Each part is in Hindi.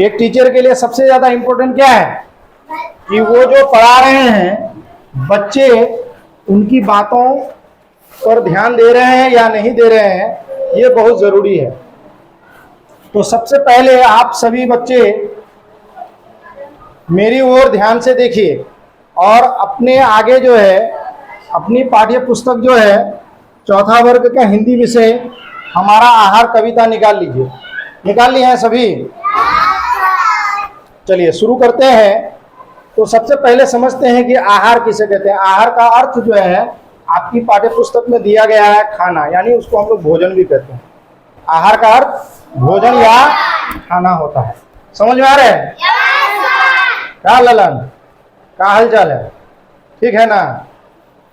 एक टीचर के लिए सबसे ज्यादा इंपॉर्टेंट क्या है कि वो जो पढ़ा रहे हैं बच्चे उनकी बातों पर ध्यान दे रहे हैं या नहीं दे रहे हैं, ये बहुत जरूरी है। तो सबसे पहले आप सभी बच्चे मेरी ओर ध्यान से देखिए और अपने आगे जो है अपनी पाठ्य पुस्तक जो है चौथा वर्ग का हिंदी विषय हमारा आहार कविता निकाल लीजिए। निकाल ली हैं सभी? चलिए शुरू करते हैं। तो सबसे पहले समझते हैं कि आहार किसे कहते हैं। आहार का अर्थ जो है आपकी पाठ्य पुस्तक में दिया गया है खाना, यानी उसको हम लोग भोजन भी कहते हैं। आहार का अर्थ भोजन या खाना होता है। समझ में आ रहा है? क्या ललन, क्या हालचाल है? ठीक है ना?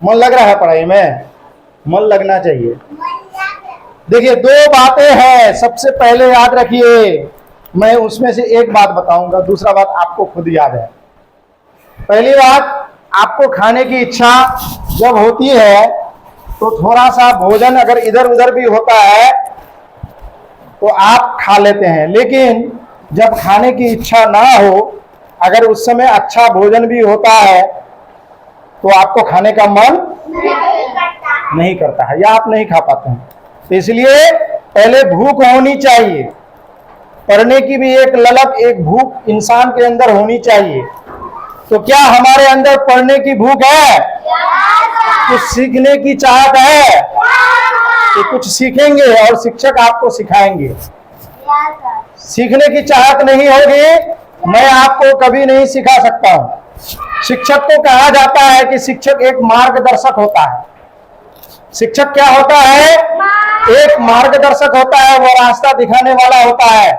मन लग रहा है पढ़ाई में? मन लगना चाहिए। देखिए दो बातें हैं, सबसे पहले याद रखिए। मैं उसमें से एक बात बताऊंगा, दूसरा बात आपको खुद याद है। पहली बात, आपको खाने की इच्छा जब होती है तो थोड़ा सा भोजन अगर इधर उधर भी होता है तो आप खा लेते हैं, लेकिन जब खाने की इच्छा ना हो, अगर उस समय अच्छा भोजन भी होता है तो आपको खाने का मन नहीं करता है या आप नहीं खा पाते हैं। तो इसलिए पहले भूख होनी चाहिए। पढ़ने की भी एक ललक, एक भूख इंसान के अंदर होनी चाहिए। तो क्या हमारे अंदर पढ़ने की भूख है? कुछ सीखने की चाहत है कि कुछ सीखेंगे और शिक्षक आपको सिखाएंगे। सीखने की चाहत नहीं होगी, मैं आपको कभी नहीं सिखा सकता हूं। शिक्षक को कहा जाता है कि शिक्षक एक मार्गदर्शक होता है। शिक्षक क्या होता है? एक मार्गदर्शक होता है, वो रास्ता दिखाने वाला होता है।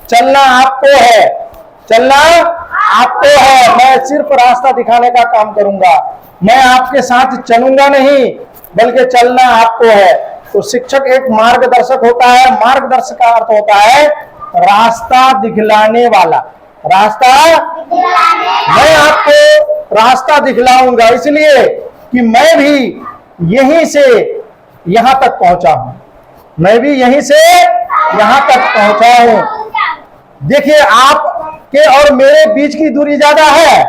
चलना आपको है, चलना आपको है, मैं सिर्फ रास्ता दिखाने का काम करूंगा। मैं आपके साथ चलूंगा नहीं, बल्कि चलना आपको है। तो शिक्षक एक मार्गदर्शक होता है। मार्गदर्शक का अर्थ होता है रास्ता दिखलाने वाला। रास्ता, मैं आपको रास्ता दिखलाऊंगा, इसलिए कि मैं भी यहीं से यहां तक पहुंचा हूं। मैं भी यहीं से यहां तक पहुंचा हूं। देखिए आपके और मेरे बीच की दूरी ज्यादा है?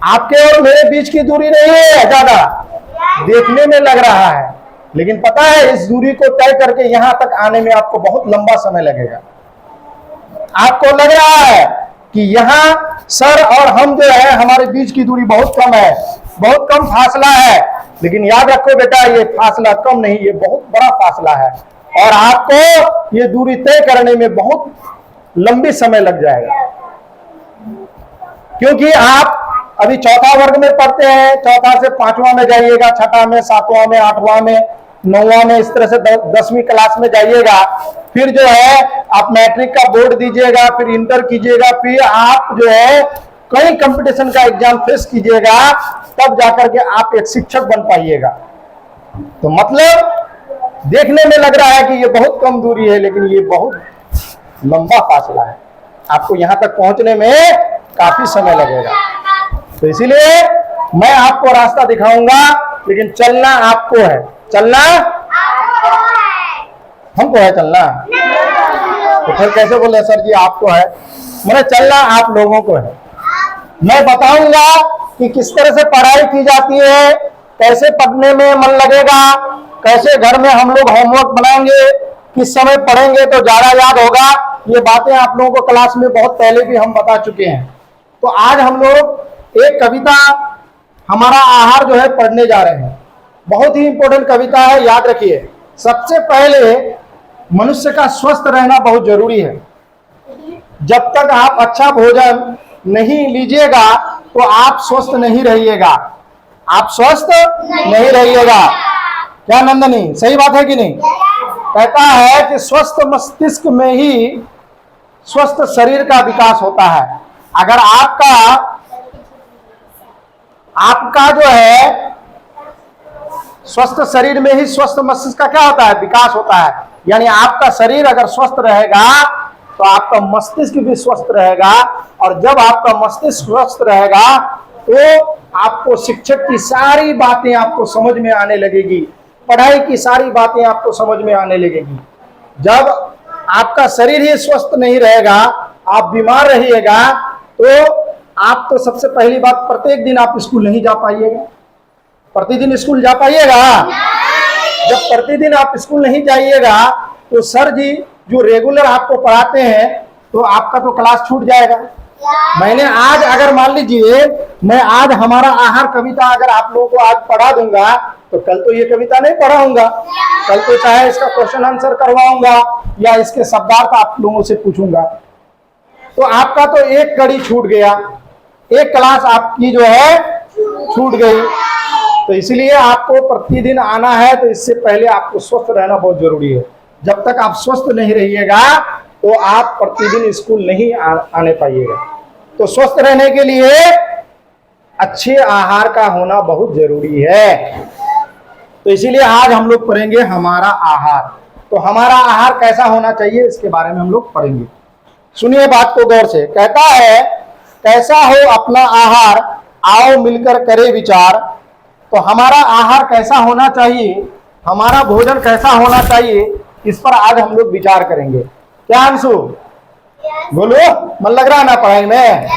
आपके और मेरे बीच की दूरी नहीं है ज्यादा, देखने में लग रहा है, लेकिन पता है इस दूरी को तय करके यहां तक आने में आपको बहुत लंबा समय लगेगा। आपको लग रहा है कि यहां सर और हम जो है हमारे बीच की दूरी बहुत कम है, बहुत कम फासला है, लेकिन याद रखो बेटा, ये फासला कम नहीं, ये बहुत बड़ा फासला है और आपको ये दूरी तय करने में बहुत लंबी समय लग जाएगा। क्योंकि आप अभी चौथा वर्ग में पढ़ते हैं, चौथा से पांचवा में जाइएगा, छठा में, सातवां में, आठवां में, नौवां में, इस तरह से 10वीं क्लास में जाइएगा। फिर जो है आप मैट्रिक का बोर्ड दीजिएगा, फिर इंटर कीजिएगा, फिर आप जो है कई कंपटीशन का एग्जाम फेस कीजिएगा, तब जाकर के आप एक शिक्षक बन पाइएगा। तो मतलब देखने में लग रहा है कि ये बहुत कम दूरी है, लेकिन ये बहुत लंबा फासला है। आपको यहां तक पहुंचने में काफी समय लगेगा। तो इसीलिए मैं आपको रास्ता दिखाऊंगा, लेकिन चलना आपको है। चलना हमको है, चलना तो फिर कैसे बोले सर जी आपको है? मैंने चलना आप लोगों को है। मैं बताऊंगा कि किस तरह से पढ़ाई की जाती है, कैसे पढ़ने में मन लगेगा, कैसे घर में हम लोग होमवर्क बनाएंगे, किस समय पढ़ेंगे तो ज्यादा याद होगा। ये बातें आप लोगों को क्लास में बहुत पहले भी हम बता चुके हैं। तो आज हम लोग एक कविता हमारा आहार जो है पढ़ने जा रहे हैं। बहुत ही इंपॉर्टेंट कविता है, याद रखिए। सबसे पहले मनुष्य का स्वस्थ रहना बहुत जरूरी है। जब तक आप अच्छा भोजन नहीं लीजिएगा तो आप स्वस्थ नहीं रहिएगा। आप स्वस्थ नहीं रहिएगा। क्या नंदनी, सही बात है कि नहीं? कहता है कि स्वस्थ मस्तिष्क में ही स्वस्थ शरीर का विकास होता है। अगर आपका जो है स्वस्थ शरीर में ही स्वस्थ मस्तिष्क का क्या होता है? विकास होता है। यानी आपका शरीर अगर स्वस्थ रहेगा तो आपका मस्तिष्क भी स्वस्थ रहेगा, और जब आपका मस्तिष्क स्वस्थ रहेगा तो आपको शिक्षक की सारी बातें आपको समझ में आने लगेगी, पढ़ाई की सारी बातें आपको समझ में आने लगेगी। जब आपका शरीर ही स्वस्थ नहीं रहेगा, आप बीमार रहिएगा, तो आप तो सबसे पहली बात प्रत्येक दिन आप स्कूल नहीं जा पाइएगा। प्रतिदिन स्कूल जा पाइएगा? जब प्रतिदिन आप स्कूल नहीं जाइएगा तो सर जी जो रेगुलर आपको पढ़ाते हैं तो आपका तो क्लास छूट जाएगा। मैंने आज अगर मान लीजिए मैं आज हमारा आहार कविता अगर आप लोगों को आज पढ़ा दूंगा तो कल तो ये कविता नहीं पढ़ाऊंगा, कल तो चाहे इसका क्वेश्चन आंसर करवाऊंगा या इसके शब्दार्थ आप लोगों से पूछूंगा। तो आपका तो एक कड़ी छूट गया, एक क्लास आपकी जो है छूट गई। तो इसलिए आपको प्रतिदिन आना है, तो इससे पहले आपको स्वस्थ रहना बहुत जरूरी है। जब तक आप स्वस्थ नहीं रहिएगा तो आप प्रतिदिन स्कूल नहीं आने पाइएगा। तो स्वस्थ रहने के लिए अच्छे आहार का होना बहुत जरूरी है। तो इसीलिए आज हम लोग पढ़ेंगे हमारा आहार। तो हमारा आहार कैसा होना चाहिए इसके बारे में हम लोग पढ़ेंगे। सुनिए बात को गौर से। कहता है कैसा हो अपना आहार, आओ मिलकर करे विचार। तो हमारा आहार कैसा होना चाहिए, हमारा भोजन कैसा होना चाहिए, इस पर आज हम लोग विचार करेंगे। क्या अंशु? बोलो, मन लग रहा है ना पढ़ाई में?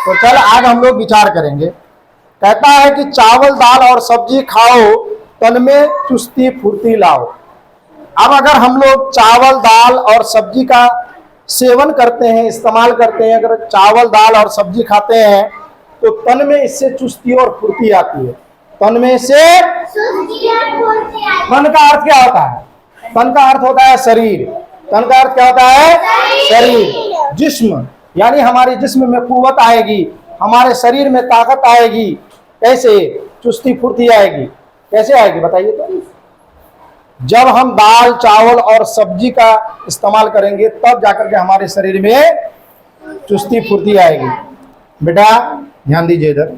तो चल आज हम लोग विचार करेंगे। कहता है कि चावल दाल और सब्जी खाओ, तन में चुस्ती फुर्ती लाओ। अब अगर हम लोग चावल दाल और सब्जी का सेवन करते हैं, इस्तेमाल करते हैं, अगर चावल दाल और सब्जी खाते हैं तो तन में इससे चुस्ती और फुर्ती आती है। तन में से तन का अर्थ क्या होता है? तन का अर्थ होता है शरीर। तन का अर्थ क्या होता है? शरीर। जिस्म यानी हमारे जिस्म में कुव्वत आएगी, हमारे शरीर में ताकत आएगी। कैसे? चुस्ती फुर्ती आएगी। कैसे आएगी बताइए तो? जब हम दाल चावल और सब्जी का इस्तेमाल करेंगे तब जाकर के हमारे शरीर में चुस्ती फुर्ती आएगी। बेटा ध्यान दीजिए इधर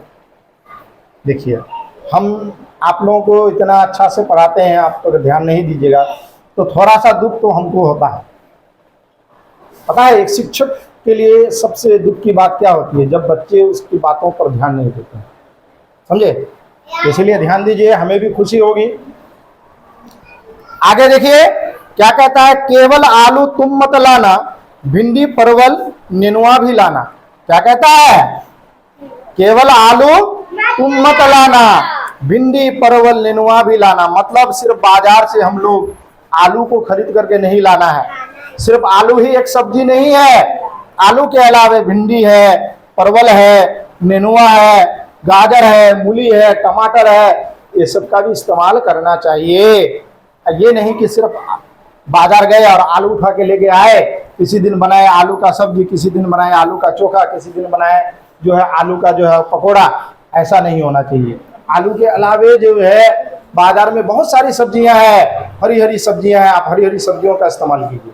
देखिए, हम आप लोगों को इतना अच्छा से पढ़ाते हैं, आप तो ध्यान नहीं दीजिएगा तो थोड़ा सा दुख तो हमको होता है। पता है एक शिक्षक के लिए सबसे दुख की बात क्या होती है? जब बच्चे उसकी बातों पर ध्यान नहीं देते हैं। समझे? इसलिए ध्यान दीजिए, हमें भी खुशी होगी। आगे देखिए क्या कहता है, केवल आलू तुम मत लाना, भिंडी परवल नेनुआ भी लाना। क्या कहता है? केवल आलू तुम मत लाना, भिंडी परवल नेनुआ भी लाना। मतलब सिर्फ बाजार से हम लोग आलू को खरीद करके नहीं लाना है। सिर्फ आलू ही एक सब्जी नहीं है, आलू के अलावे भिंडी है, परवल है, नेनुआ है, गाजर है, मूली है, टमाटर है, ये सब का भी इस्तेमाल करना चाहिए। ये नहीं कि सिर्फ बाजार गए और आलू उठा के लेके आए, किसी दिन बनाए आलू का सब्जी, किसी दिन बनाए आलू का चोखा, किसी दिन बनाए जो है आलू का जो है पकोड़ा। ऐसा नहीं होना चाहिए। आलू के अलावे जो है बाजार में बहुत सारी सब्जियां हैं, हरी हरी सब्जियां हैं, आप हरी हरी सब्जियों का इस्तेमाल कीजिए।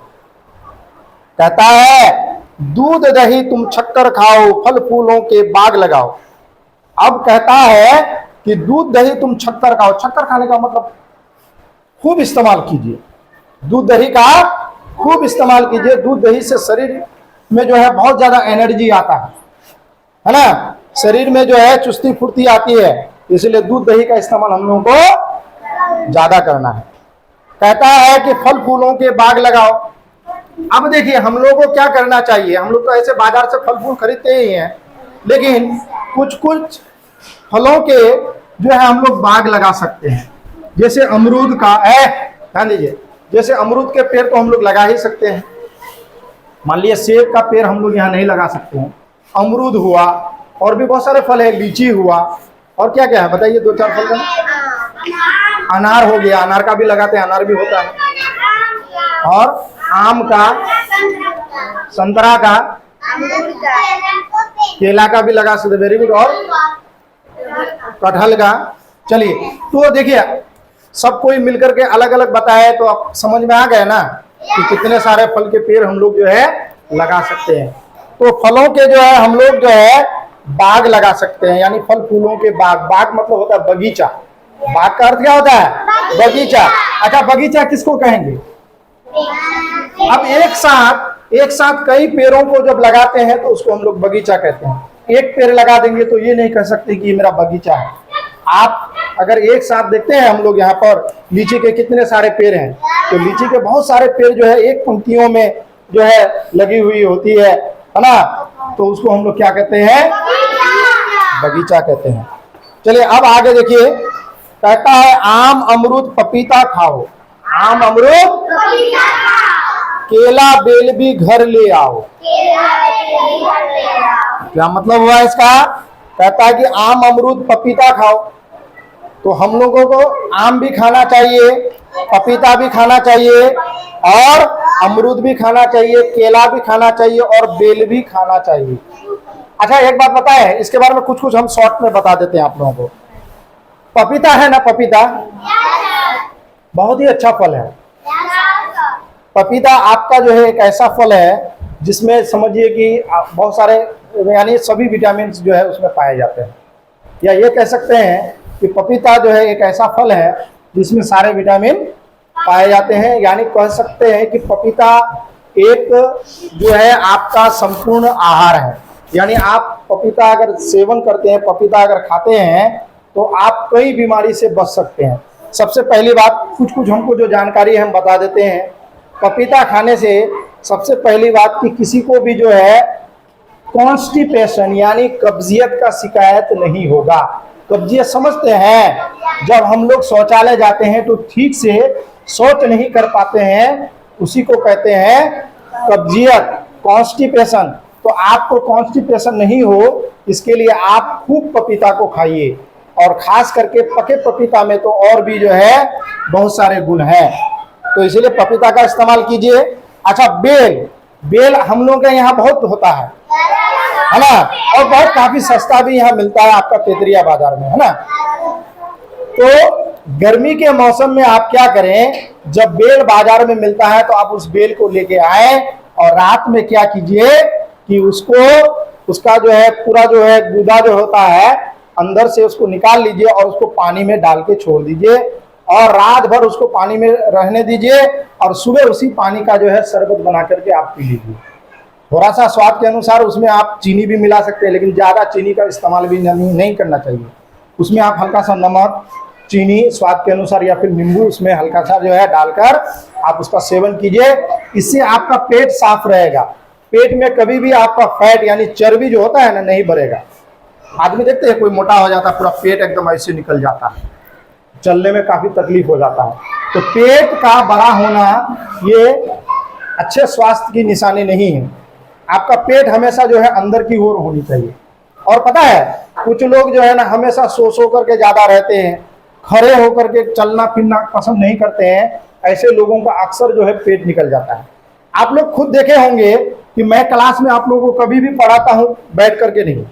कहता है दूध दही तुम शक्कर खाओ, फल फूलों के बाग लगाओ। अब कहता है कि दूध दही तुम शक्कर खाओ। शक्कर खाने का मतलब खूब इस्तेमाल कीजिए, दूध दही का खूब इस्तेमाल कीजिए। दूध दही से शरीर में जो है बहुत ज्यादा एनर्जी आता है ना, शरीर में जो है चुस्ती फुर्ती आती है। इसलिए दूध दही का इस्तेमाल हम लोगों को ज्यादा करना है। कहता है कि फल फूलों के बाग लगाओ। अब देखिए हम लोगों को क्या करना चाहिए, हम लोग तो ऐसे बाजार से फल फूल खरीदते ही हैं, लेकिन कुछ कुछ फलों के जो है हम लोग बाग लगा सकते हैं। जैसे अमरूद का ध्यान दीजिए, जैसे अमरूद के पेड़ तो हम लोग लगा ही सकते हैं। मान लिया सेब का पेड़ हम लोग यहाँ नहीं लगा सकते हैं, अमरूद हुआ और भी बहुत सारे फल है, लीची हुआ और क्या क्या है बताइए, दो चार फल का अनार हो गया, अनार का भी लगाते हैं, अनार भी होता है। और आम का, संतरा का, केला का भी लगा सकते, वेरी गुड। और कटहल का। चलिए तो देखिए सब कोई मिलकर के अलग अलग बताए तो आप समझ में आ गए ना कि कितने सारे फल के पेड़ हम लोग जो है लगा सकते हैं। तो फलों के जो है हम लोग जो है बाग लगा सकते हैं, यानी फल फूलों के बाग। बाग मतलब होता है बगीचा। बाग का अर्थ क्या होता है? बगीचा। अच्छा बगीचा किसको कहेंगे? अब एक साथ कई पेड़ों को जब लगाते हैं तो उसको हम लोग बगीचा कहते हैं। एक पेड़ लगा देंगे तो ये नहीं कह सकते कि ये मेरा बगीचा है। आप अगर एक साथ देखते हैं, हम लोग यहाँ पर लीची के कितने सारे पेड़ हैं, तो लीची के बहुत सारे पेड़ जो है एक पंक्तियों में जो है लगी हुई होती है ना, तो उसको हम लोग क्या कहते हैं, बगीचा कहते हैं। चलिए अब आगे देखिए, कहता है आम अमरूद पपीता खाओ, आम अमरूद केला बेल भी घर ले आओ। क्या मतलब हुआ इसका? कहता है कि आम अमरूद पपीता खाओ, तो हम लोगों को आम भी खाना चाहिए, पपीता भी खाना चाहिए, और अमरूद भी खाना चाहिए, केला भी खाना चाहिए, और बेल भी खाना चाहिए। अच्छा एक बात पता है, इसके बारे में कुछ कुछ हम शॉर्ट में बता देते हैं आप लोगों को। पपीता है ना, पपीता बहुत ही अच्छा फल है। पपीता आपका जो है एक ऐसा फल है जिसमें समझिए कि बहुत सारे यानी सभी विटामिन जो है उसमें पाए जाते हैं, या ये कह सकते हैं कि पपीता जो है एक ऐसा फल है जिसमें सारे विटामिन पाए जाते हैं। यानी कह सकते हैं कि पपीता एक जो है आपका संपूर्ण आहार है। यानी आप पपीता अगर सेवन करते हैं, पपीता अगर खाते हैं, तो आप कई बीमारी से बच सकते हैं। सबसे पहली बात, कुछ कुछ हमको जो जानकारी है हम बता देते हैं। पपीता खाने से सबसे पहली बात कि किसी को भी जो है कॉन्स्टिपेशन यानी कब्जियत का शिकायत नहीं होगा। कब्जियत समझते हैं, जब हम लोग शौचालय जाते हैं तो ठीक से शौच नहीं कर पाते हैं, उसी को कहते हैं कब्जियत, कॉन्स्टिपेशन। तो आपको कॉन्स्टिपेशन नहीं हो, इसके लिए आप खूब पपीता को खाइए, और खास करके पके पपीता में तो और भी जो है बहुत सारे गुण हैं, तो इसीलिए पपीता का इस्तेमाल कीजिए। अच्छा बेल हम लोग के यहाँ बहुत होता है ना, और बहुत काफी सस्ता भी यहाँ मिलता है आपका पेतरिया बाजार में, है ना। तो गर्मी के मौसम में आप क्या करें, जब बेल बाजार में मिलता है तो आप उस बेल को लेके आए, और रात में क्या कीजिए कि उसका जो है पूरा जो है गूदा जो होता है अंदर से उसको निकाल लीजिए, और उसको पानी में डाल के छोड़ दीजिए, और रात भर उसको पानी में रहने दीजिए, और सुबह उसी पानी का जो है शरबत बना करके आप पी लीजिए। थोड़ा सा स्वाद के अनुसार उसमें आप चीनी भी मिला सकते हैं, लेकिन ज़्यादा चीनी का इस्तेमाल भी नहीं करना चाहिए। उसमें आप हल्का सा नमक, चीनी स्वाद के अनुसार, या फिर नींबू उसमें हल्का सा जो है डालकर आप उसका सेवन कीजिए। इससे आपका पेट साफ रहेगा। पेट में कभी भी आपका फैट यानी चर्बी जो होता है ना नहीं बढ़ेगा। आदमी देखते हैं कोई मोटा हो जाता है, पूरा पेट एकदम ऐसे निकल जाता है, चलने में काफी तकलीफ हो जाता है। तो पेट का बड़ा होना ये अच्छे स्वास्थ्य की निशानी नहीं है। आपका पेट हमेशा जो है अंदर की ओर होनी चाहिए। और पता है कुछ लोग जो है ना हमेशा सो करके ज्यादा रहते हैं, खड़े होकर के चलना फिरना पसंद नहीं करते हैं, ऐसे लोगों का अक्सर जो है पेट निकल जाता है। आप लोग खुद देखे होंगे कि मैं क्लास में आप लोगों को कभी भी पढ़ाता हूं बैठ करके नहीं,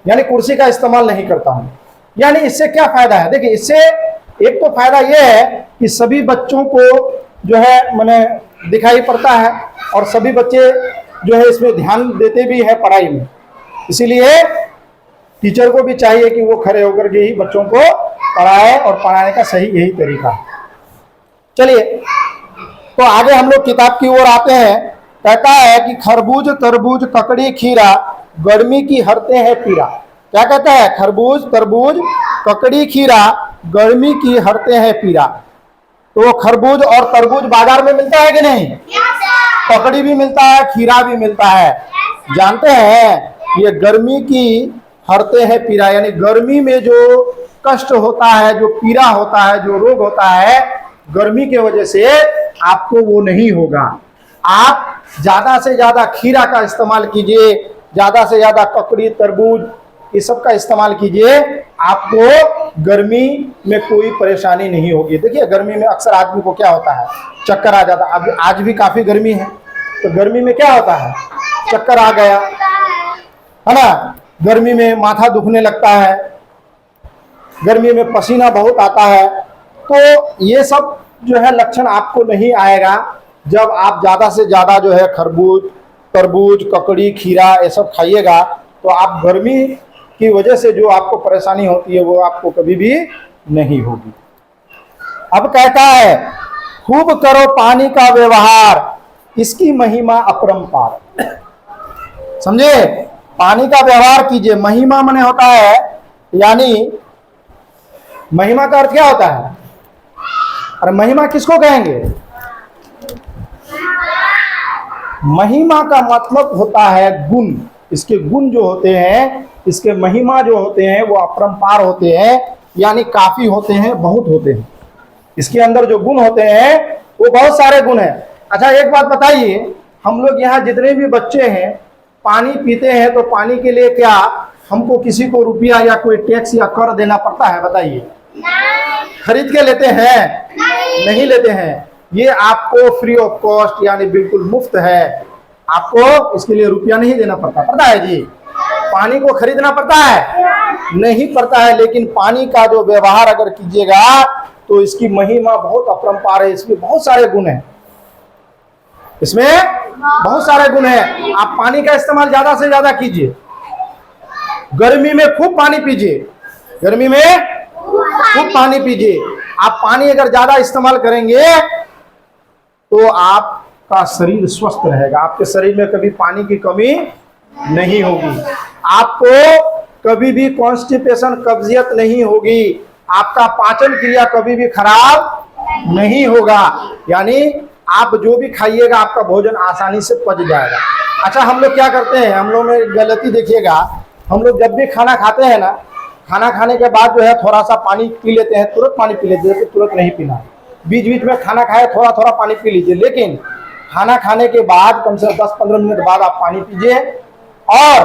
यानी कुर्सी का इस्तेमाल नहीं करता हूं। यानी इससे क्या फायदा है? देखिए इससे एक तो फायदा यह है कि सभी बच्चों को जो है मैंने दिखाई पड़ता है, और सभी बच्चे जो है इसमें ध्यान देते भी है पढ़ाई में। इसीलिए टीचर को भी चाहिए कि वो खड़े होकर के ही बच्चों को पढ़ाए, और पढ़ाने का सही यही तरीका है। चलिए तो आगे हम लोग किताब की ओर आते हैं। कहता है कि खरबूज तरबूज ककड़ी खीरा गर्मी की हरते हैं पीरा। क्या कहता है? खरबूज तरबूज ककड़ी खीरा गर्मी की हरते हैं पीरा। तो खरबूज और तरबूज बाजार में मिलता है कि नहीं? ककड़ी भी मिलता है, खीरा भी मिलता है। जानते हैं ये गर्मी की हरते हैं पीरा, यानी गर्मी में जो कष्ट होता है, जो पीड़ा होता है, जो रोग होता है, गर्मी के वजह से आपको वो नहीं होगा। आप ज्यादा से ज्यादा खीरा का इस्तेमाल कीजिए, ज्यादा से ज्यादा ककड़ी तरबूज ये सब का इस्तेमाल कीजिए, आपको गर्मी में कोई परेशानी नहीं होगी। देखिए गर्मी में अक्सर आदमी को क्या होता है, चक्कर आ जाता है। अब आज भी काफी गर्मी है, तो गर्मी में क्या होता है, चक्कर आ गया है ना, गर्मी में माथा दुखने लगता है, गर्मी में पसीना बहुत आता है। तो ये सब जो है लक्षण आपको नहीं आएगा जब आप ज्यादा से ज्यादा जो है खरबूज तरबूज ककड़ी खीरा ये सब खाइएगा। तो आप गर्मी की वजह से जो आपको परेशानी होती है वो आपको कभी भी नहीं होगी। अब कहता है खूब करो पानी का व्यवहार, इसकी महिमा अपरंपार। समझे? पानी का व्यवहार कीजिए। महिमा माने होता है यानी महिमा का अर्थ क्या होता है? अरे महिमा किसको कहेंगे? महिमा का मतलब होता है गुण। इसके गुण जो होते हैं, इसके महिमा जो होते हैं वो अपरंपार होते हैं, यानी काफी होते हैं, बहुत होते हैं। इसके अंदर जो गुण होते हैं वो बहुत सारे गुण हैं। अच्छा एक बात बताइए, हम लोग यहाँ जितने भी बच्चे हैं पानी पीते हैं तो पानी के लिए क्या हमको किसी को रुपया या कोई टैक्स या कर देना पड़ता है? बताइए। खरीद के लेते हैं? नहीं लेते हैं। ये आपको फ्री ऑफ कॉस्ट यानी बिल्कुल मुफ्त है, आपको इसके लिए रुपया नहीं देना पड़ता है जी? पानी को खरीदना पड़ता है? नहीं पड़ता है। लेकिन पानी का जो व्यवहार अगर कीजिएगा तो इसकी महिमा बहुत अपरंपार है, इसमें बहुत सारे गुण हैं, इसमें बहुत सारे गुण हैं। आप पानी का इस्तेमाल ज्यादा से ज्यादा कीजिए, गर्मी में खूब पानी पीजिए, गर्मी में खूब पानी पीजिए। आप पानी अगर ज्यादा इस्तेमाल करेंगे तो आपका शरीर स्वस्थ रहेगा, आपके शरीर में कभी पानी की कमी नहीं होगी, आपको कभी भी कॉन्स्टिपेशन कब्जियत नहीं होगी, आपका पाचन क्रिया कभी भी खराब नहीं होगा, यानी आप जो भी खाइएगा आपका भोजन आसानी से पच जाएगा। अच्छा हम लोग क्या करते हैं, हम लोग में गलती देखिएगा, हम लोग जब भी खाना खाते हैं ना, खाना खाने के बाद जो है थोड़ा सा पानी पी लेते हैं, तुरंत पानी पी लेते हैं, तुरंत नहीं पीना। बीच बीच में खाना खाए थोड़ा थोड़ा पानी पी लीजिए, लेकिन खाना खाने के बाद कम से कम 10-15 मिनट बाद आप पानी पीजिए। और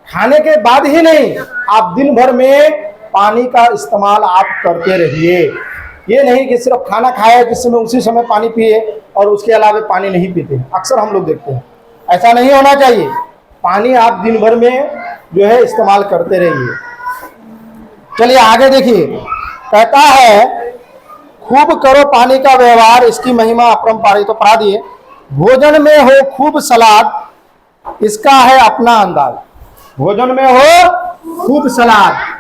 खाने के बाद ही नहीं, आप दिन भर में पानी का इस्तेमाल आप करते रहिए। ये नहीं कि सिर्फ खाना खाया जिस समय उसी समय पानी पिए और उसके अलावा पानी नहीं पीते, अक्सर हम लोग देखते हैं। ऐसा नहीं होना चाहिए, पानी आप दिन भर में जो है इस्तेमाल करते रहिए। चलिए आगे देखिए, कहता है खूब करो पानी का व्यवहार, इसकी महिमा अपरंपार। तो पढ़ा दिए, भोजन में हो खूब सलाद, इसका है अपना अंदाज। भोजन में हो खूब सलाद।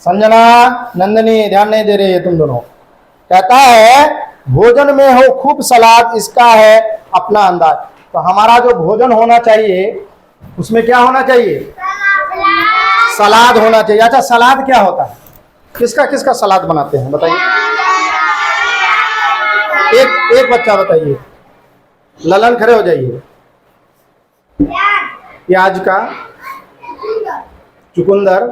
संजना नंदनी ध्यान नहीं दे रही है तुम दोनों। कहता है भोजन में हो खूब सलाद, इसका है अपना अंदाज। तो हमारा जो भोजन होना चाहिए उसमें क्या होना चाहिए? सलाद होना चाहिए। अच्छा सलाद क्या होता है? किसका किसका सलाद बनाते हैं बताइए? एक बच्चा बताइए, ललन खड़े हो जाइए। प्याज का, चुकंदर,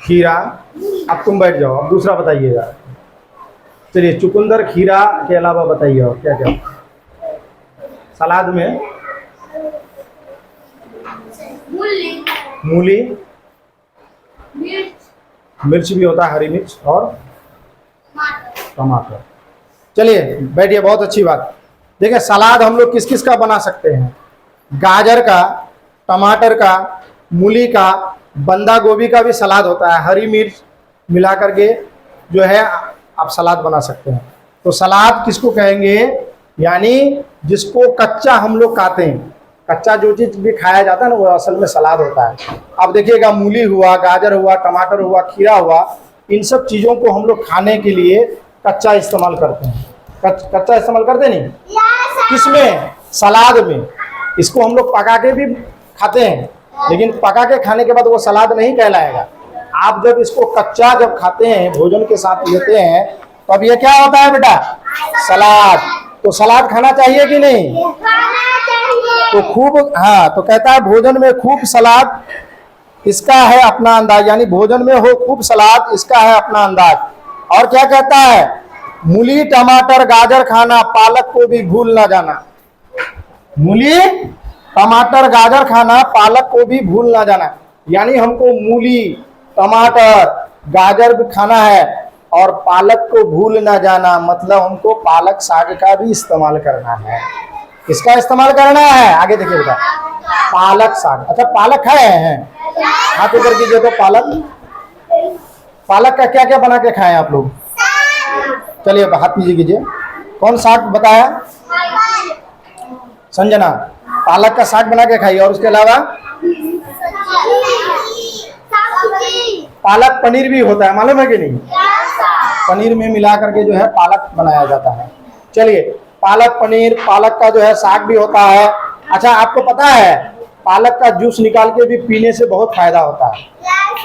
खीरा। अब तुम बैठ जाओ, अब दूसरा बताइएगा। चलिए चुकंदर खीरा के अलावा बताइए और क्या क्या सलाद में? मूली, मिर्च भी होता है, हरी मिर्च और टमाटर। चलिए बैठिए, बहुत अच्छी बात। देखिए सलाद हम लोग किस किस का बना सकते हैं? गाजर का, टमाटर का, मूली का, बंदा गोभी का भी सलाद होता है, हरी मिर्च मिला करके जो है आप सलाद बना सकते हैं। तो सलाद किसको कहेंगे? यानी जिसको कच्चा हम लोग खाते हैं, कच्चा जो चीज भी खाया जाता है ना वो असल में सलाद होता है। अब देखिएगा मूली हुआ, गाजर हुआ, टमाटर हुआ, खीरा हुआ, इन सब चीज़ों को हम लोग खाने के लिए कच्चा इस्तेमाल करते हैं। कच्चा इस्तेमाल करते नहीं? किसमें? सलाद में। इसको हम लोग पका के भी खाते हैं, लेकिन पका के खाने के बाद वो सलाद नहीं कहलाएगा। आप जब इसको कच्चा जब खाते हैं, भोजन के साथ लेते हैं, तो अब ये क्या होता है बेटा? सलाद। तो सलाद खाना चाहिए कि नहीं? तो खूब, हाँ, तो कहता है भोजन में खूब सलाद, इसका है अपना अंदाज। यानी भोजन में हो खूब सलाद, इसका है अपना अंदाज। और क्या कहता है? मूली, टमाटर, गाजर खाना, पालक को भी भूल ना जाना। मूली, टमाटर, गाजर खाना, पालक को भी भूल ना जाना। यानी हमको मूली, टमाटर, गाजर भी खाना है और पालक को भूल ना जाना, मतलब हमको पालक साग का भी इस्तेमाल करना है। किसका इस्तेमाल करना है? आगे देखिए बेटा, पालक साग। अच्छा पालक खाए हैं? हाथ ऊपर कीजिए। तो पालक का क्या क्या बना के खाए आप लोग? चलिए हाथ नीचे कीजिए। कौन साग बताया? संजना, पालक का साग बना के खाइए। और उसके अलावा पालक पनीर भी होता है, मालूम है कि नहीं? पनीर में मिला करके जो है पालक बनाया जाता है। चलिए पालक पनीर, पालक का जो है साग भी होता है। अच्छा आपको पता है पालक का जूस निकाल के भी पीने से बहुत फायदा होता है।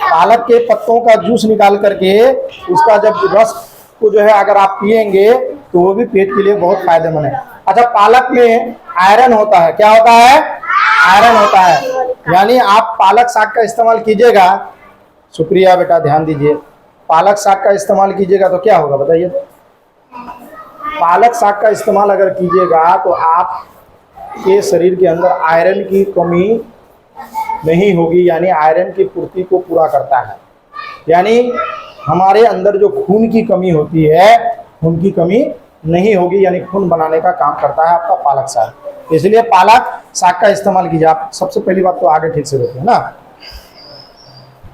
पालक के पत्तों का जूस निकाल करके उसका जब रस को जो है अगर आप पिएंगे तो वो भी पेट के लिए बहुत फायदेमंद है। अच्छा, पालक में आयरन होता है। क्या होता है? आयरन होता है। यानी आप पालक साग का इस्तेमाल कीजिएगा। शुक्रिया बेटा, ध्यान दीजिए। पालक साग का इस्तेमाल कीजिएगा तो क्या होगा बताइए? पालक साग का इस्तेमाल अगर कीजिएगा तो आप के शरीर के अंदर आयरन की कमी नहीं होगी, यानी आयरन की पूर्ति को पूरा करता है। यानी हमारे अंदर जो खून की कमी होती है, खून की कमी नहीं होगी, यानी खून बनाने का काम करता है आपका पालक साग। इसलिए पालक साग का इस्तेमाल कीजिए। आप सबसे पहली बात तो आगे ठीक से देखिए ना।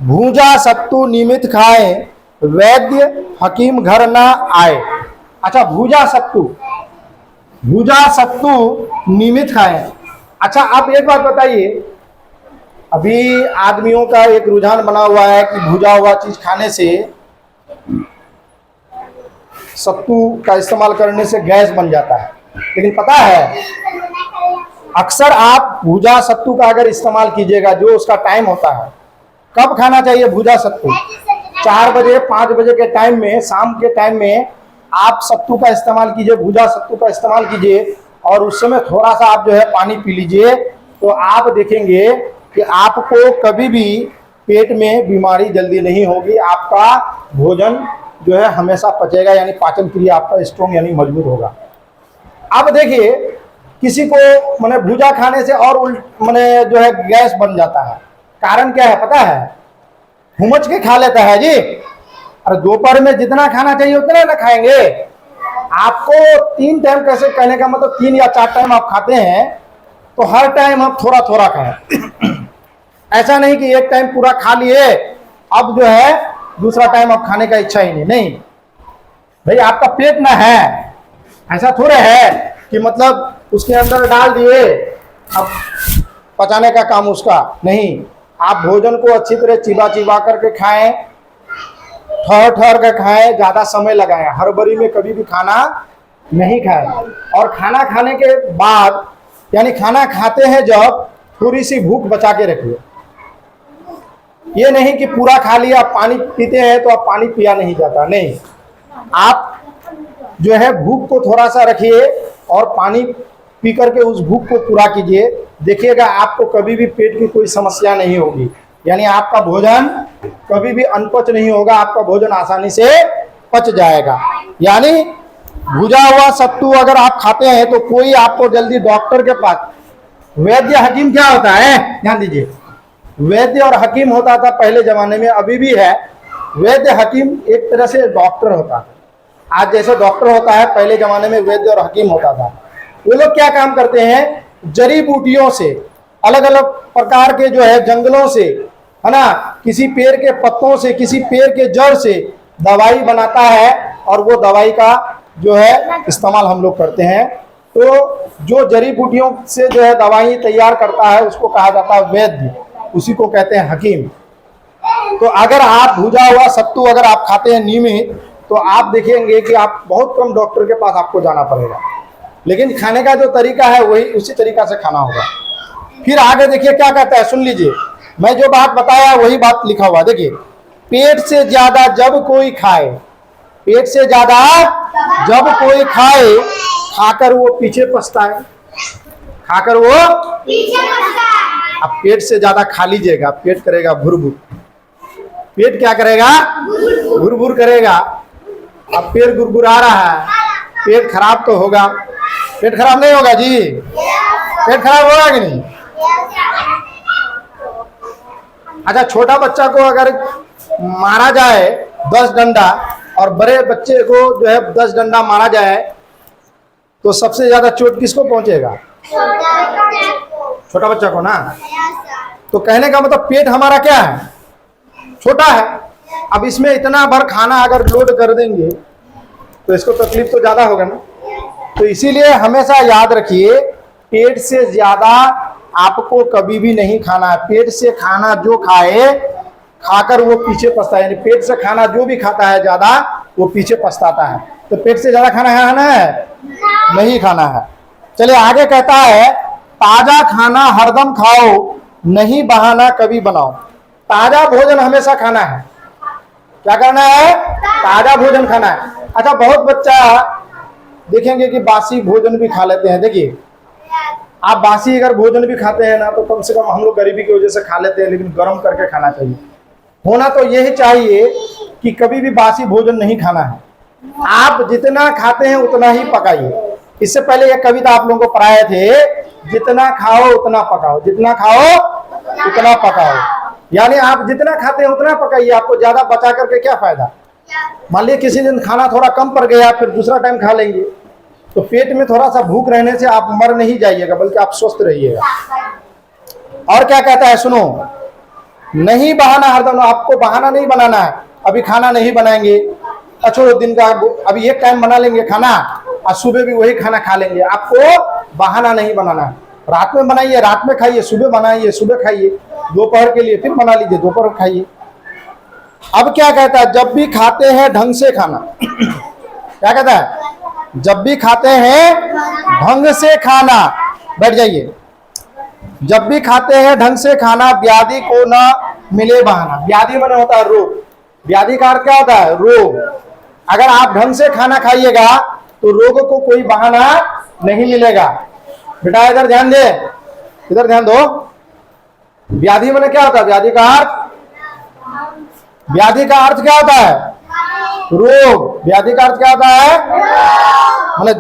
भूजा सत्तू नियमित खाएं, वैद्य हकीम घर ना आए। अच्छा, भूजा सत्तू नियमित खाएं। अच्छा, आप एक बात बताइए, अभी आदमियों का एक रुझान बना हुआ है कि भुजा हुआ चीज खाने से, सत्तू का इस्तेमाल करने से गैस बन जाता है। लेकिन पता है, अक्सर आप भुजा सत्तू का अगर इस्तेमाल कीजिएगा, जो उसका टाइम होता है, कब खाना चाहिए भुजा सत्तू? 4 बजे 5 बजे के टाइम में, शाम के टाइम में आप सत्तू का इस्तेमाल कीजिए, भुजा सत्तू का इस्तेमाल कीजिए, और उस समय थोड़ा सा आप जो है पानी पी लीजिए, तो आप देखेंगे कि आपको कभी भी पेट में बीमारी जल्दी नहीं होगी। आपका भोजन जो है हमेशा पचेगा, यानी पाचन क्रिया आपका स्ट्रॉन्ग यानी मजबूत होगा। अब देखिए, किसी को माने भुजा खाने से और माने जो है गैस बन जाता है। कारण क्या है पता है? हुमच के खा लेता है जी। और दोपहर में जितना खाना चाहिए उतना ना खाएंगे। आपको 3 टाइम, कैसे कहने का मतलब 3 या 4 टाइम आप खाते हैं, तो हर टाइम आप थोड़ा थोड़ा खाएं। ऐसा नहीं कि एक टाइम पूरा खा लिए, अब जो है दूसरा टाइम अब खाने का इच्छा ही नहीं। भाई आपका पेट ना है, ऐसा थोड़े है कि मतलब उसके अंदर डाल दिए अब पचाने का काम उसका नहीं। आप भोजन को अच्छी तरह चिबा चिबा करके खाएं, ठहर कर खाएं, ज्यादा समय लगाएं। हड़बड़ी में कभी भी खाना नहीं खाएं। और खाना खाने के बाद, यानी खाना खाते हैं जब, थोड़ी सी भूख बचा के रखिए। ये नहीं कि पूरा खा लिया, पानी पीते हैं तो अब पानी पिया नहीं जाता, नहीं। आप जो है भूख को थोड़ा सा रखिए और पानी पी करके उस भूख को पूरा कीजिए। देखिएगा आपको कभी भी पेट की कोई समस्या नहीं होगी, यानी आपका भोजन कभी भी अनपच नहीं होगा, आपका भोजन आसानी से पच जाएगा। यानी भुजा हुआ सत्तू अगर आप खाते हैं तो कोई आपको जल्दी डॉक्टर के पास, वैद्य हकीम क्या होता है ध्यान दीजिए, वैद्य और हकीम होता था पहले जमाने में, अभी भी है। वैद्य हकीम एक तरह से डॉक्टर होता है। आज जैसे डॉक्टर होता है, पहले जमाने में वैद्य और हकीम होता था। वो लोग क्या काम करते हैं? जड़ी बूटियों से, अलग अलग प्रकार के जो है जंगलों से, है ना, किसी पेड़ के पत्तों से, किसी पेड़ के जड़ से दवाई बनाता है, और वो दवाई का जो है इस्तेमाल हम लोग करते हैं। तो जो जड़ी बूटियों से जो है दवाई तैयार करता है उसको कहा जाता है वैद्य, उसी को कहते हैं हकीम। तो अगर आप भुजा हुआ सत्तू अगर आप खाते हैं नियमित, तो आप देखेंगे कि आप बहुत कम डॉक्टर के पास आपको जाना पड़ेगा। लेकिन खाने का जो तरीका है वही उसी तरीका से खाना होगा। फिर आगे देखिए क्या कहता है, सुन लीजिए। मैं जो बात बताया वही बात लिखा हुआ, देखिए। पेट से ज्यादा जब कोई खाए, पेट से ज्यादा जब कोई खाए, खाकर वो पीछे पछताए, खाकर वो पीछे पछताए। अब पेट से ज्यादा खा लीजिएगा, पेट करेगा भुरभुर। पेट क्या करेगा? भुरभुर करेगा। अब पेट गुरगुरा रहा है, पेट खराब तो होगा। पेट खराब नहीं होगा जी? पेट खराब होगा कि नहीं? अच्छा, छोटा बच्चा को अगर मारा जाए 10 डंडा, और बड़े बच्चे को जो है 10 डंडा मारा जाए, तो सबसे ज्यादा चोट किसको पहुंचेगा? छोटा बच्चा को ना। तो कहने का मतलब पेट हमारा क्या है? छोटा है। अब इसमें इतना भर खाना अगर लोड कर देंगे तो इसको तकलीफ तो ज्यादा होगा ना। तो इसीलिए हमेशा याद रखिए, पेट से ज्यादा आपको कभी भी नहीं खाना है। पेट से खाना जो खाए, खाकर वो पीछे पछताए। यानी पेट से खाना जो भी खाता है ज्यादा, वो पीछे पछताता है। तो पेट से ज्यादा खाना खाना है नहीं खाना है। चलिए आगे कहता है, ताजा खाना हरदम खाओ, नहीं बहाना कभी बनाओ। ताजा भोजन हमेशा खाना है। क्या करना है? ताजा भोजन खाना है। अच्छा, बहुत बच्चा देखेंगे कि बासी भोजन भी खा लेते हैं। देखिए, आप बासी अगर भोजन भी खाते हैं ना, तो कम से कम हम लोग गरीबी की वजह से खा लेते हैं, लेकिन गर्म करके खाना चाहिए। होना तो यही चाहिए कि कभी भी बासी भोजन नहीं खाना है। आप जितना खाते हैं उतना ही पकाइए। इससे पहले एक कविता आप लोगों को पढ़ाए थे, जितना खाओ उतना पकाओ, जितना खाओ उतना पकाओ। यानी आप जितना खाते हैं उतना पकाइए, आपको ज्यादा बचा करके क्या फायदा। मान लीजिए किसी दिन खाना थोड़ा कम पड़ गया, फिर दूसरा टाइम खा लेंगे, तो पेट में थोड़ा सा भूख रहने से आप मर नहीं जाइएगा, बल्कि आप स्वस्थ रहिएगा। और क्या कहता है, सुनो, नहीं बहाना हरदम, आपको बहाना नहीं बनाना है। अभी खाना नहीं बनाएंगे, अच्छा दिन का अभी एक टाइम बना लेंगे खाना, और सुबह भी वही खाना खा लेंगे। आपको बहाना नहीं बनाना है। रात में बनाइए, रात में खाइए, सुबह बनाइए, सुबह खाइए, दोपहर के लिए फिर बना लीजिए, दोपहर खाइए। अब क्या कहता है, जब भी खाते हैं ढंग से खाना। क्या कहता है, जब भी खाते हैं ढंग से खाना, बैठ जाइए, जब भी खाते हैं ढंग से खाना, व्याधि को ना मिले बहाना। व्याधि माने होता है रोग। व्याधि का अर्थ क्या होता है, रोग। अगर आप ढंग से खाना खाइएगा तो रोग को कोई बहाना नहीं मिलेगा। बेटा इधर ध्यान दे, इधर ध्यान दो। व्याधि माने क्या होता है, व्याधि का अर्थ, व्याधि का अर्थ क्या होता है, रोग। व्याधि का अर्थ क्या होता है, मतलब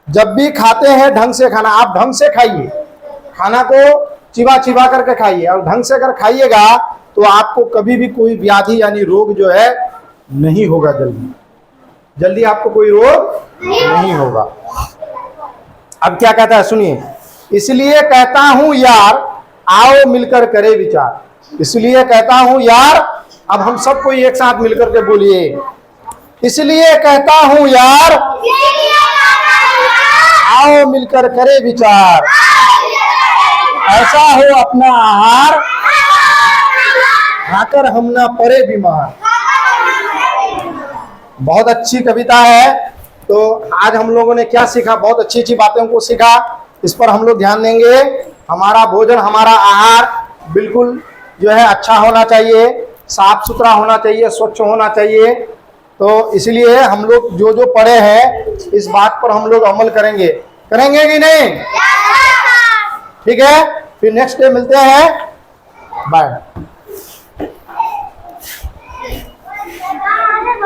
जब भी खाते हैं ढंग से खाना, आप ढंग से खाइए, खाना को चिबा चिबा करके खाइए, और ढंग से अगर खाइएगा तो आपको कभी भी कोई व्याधि यानी रोग जो है नहीं होगा। जल्दी जल्दी आपको कोई रोग नहीं होगा। अब क्या कहता है, सुनिए, इसलिए कहता हूं यार, आओ मिलकर करे विचार। इसलिए कहता हूं यार, अब हम सब कोई एक साथ मिलकर के बोलिए, इसलिए कहता हूं यार, आओ मिलकर करे विचार, ऐसा हो अपना आहार, खाकर हम ना पड़े बीमार। बहुत अच्छी कविता है। तो आज हम लोगों ने क्या सीखा, बहुत अच्छी अच्छी बातों को सीखा। इस पर हम लोग ध्यान देंगे। हमारा भोजन, हमारा आहार बिल्कुल जो है अच्छा होना चाहिए, साफ सुथरा होना चाहिए, स्वच्छ होना चाहिए। तो इसलिए हम लोग जो जो पढ़े हैं इस बात पर हम लोग अमल करेंगे। करेंगे कि नहीं? ठीक है, फिर नेक्स्ट डे मिलते हैं। बाय।